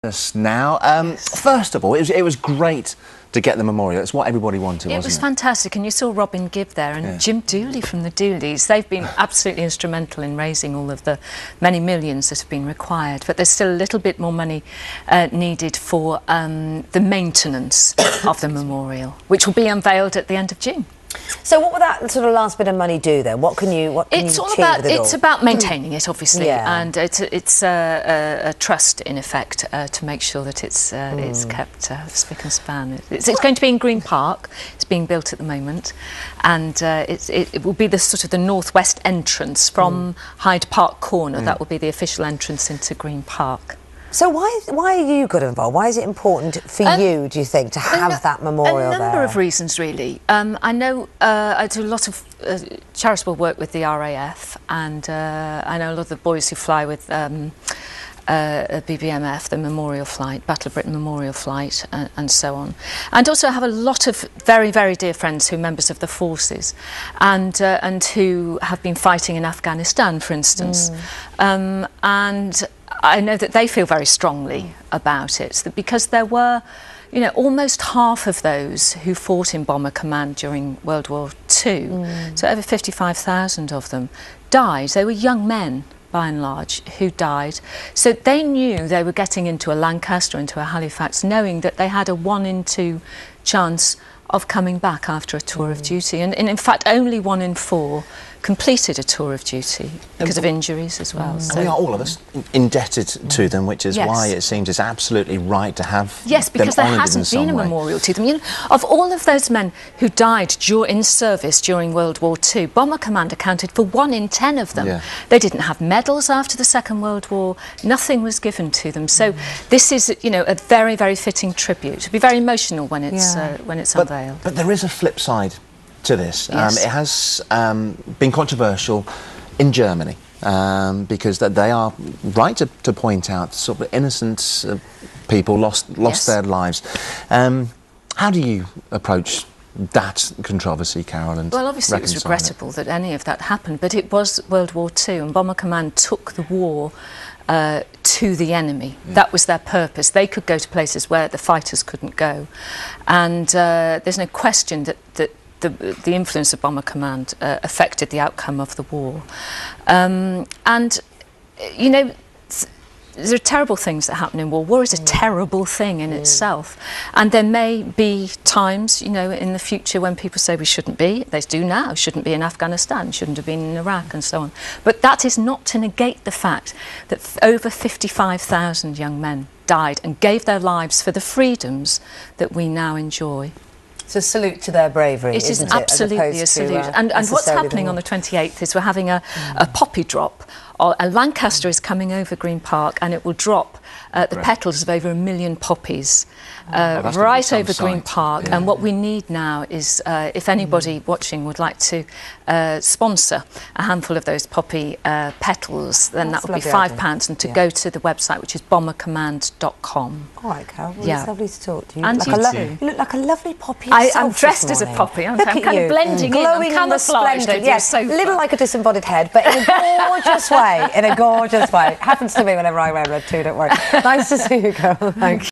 Us now. First of all, it was great to get the memorial. It's what everybody wanted, wasn't it? It was fantastic, and you saw Robin Gibb there and Jim Dooley from the Dooleys. They've been absolutely instrumental in raising all of the many millions that have been required, but there's still a little bit more money needed for the maintenance of the memorial, which will be unveiled at the end of June. So what will that sort of last bit of money do then? What can you It's about maintaining it, obviously, and it's a trust in effect to make sure that it's kept spick and span. It's going to be in Green Park. It's being built at the moment, and it will be the sort of the northwest entrance from Hyde Park Corner. That will be the official entrance into Green Park. So why are you got involved? Why is it important for you, do you think, to have that memorial there? A number of reasons, really. I know I do a lot of charitable work with the RAF, and I know a lot of the boys who fly with BBMF, the memorial flight, Battle of Britain memorial flight, and so on. And also I have a lot of very, very dear friends who are members of the forces and who have been fighting in Afghanistan, for instance. And I know that they feel very strongly about it, that because there were, you know, almost half of those who fought in Bomber Command during World War II, so over 55,000 of them, died. They were young men, by and large, who died. So they knew they were getting into a Lancaster, into a Halifax, knowing that they had a 1 in 2 chance of coming back after a tour of duty. And in fact, only 1 in 4 completed a tour of duty because of injuries as well. So we are all of us indebted to them, which is why it seems it's absolutely right to have because there hasn't been a memorial to them. You know, of all of those men who died in service during World War II, Bomber Command accounted for 1 in 10 of them. They didn't have medals after the Second World War. Nothing was given to them. So this is, you know, a very, very fitting tribute. It'll be very emotional when it's unveiled. But there is a flip side to this. It has been controversial in Germany because they are right to point out sort of innocent people lost their lives. How do you approach that controversy, Carol? And well, obviously it was regrettable that any of that happened, but it was World War II, and Bomber Command took the war to the enemy. That was their purpose. They could go to places where the fighters couldn't go, and there's no question that the influence of Bomber Command affected the outcome of the war. And, you know, there are terrible things that happen in war. War is a terrible thing in itself. And there may be times, you know, in the future when people say we shouldn't be, they do now, shouldn't be in Afghanistan, shouldn't have been in Iraq and so on. But that is not to negate the fact that over 55,000 young men died and gave their lives for the freedoms that we now enjoy. It's a salute to their bravery, It is absolutely a salute. And what's happening on the 28th is we're having a poppy drop. A Lancaster is coming over Green Park, and it will drop the petals of over 1 million poppies right over Green Park. And what we need now is, if anybody watching would like to sponsor a handful of those poppy petals, then that would be £5, and to go to the website, which is bombercommand.com. All right, Carol, well, it's lovely to talk to you. And you look like a lovely poppy yourself. I'm dressed as a poppy, aren't I? I'm kind of blending in, I'm camouflaged. Yes, a little like a disembodied head, but in a gorgeous way, in a gorgeous way. It happens to me whenever I wear red too, don't worry. Nice to see you, Carol. Thank you.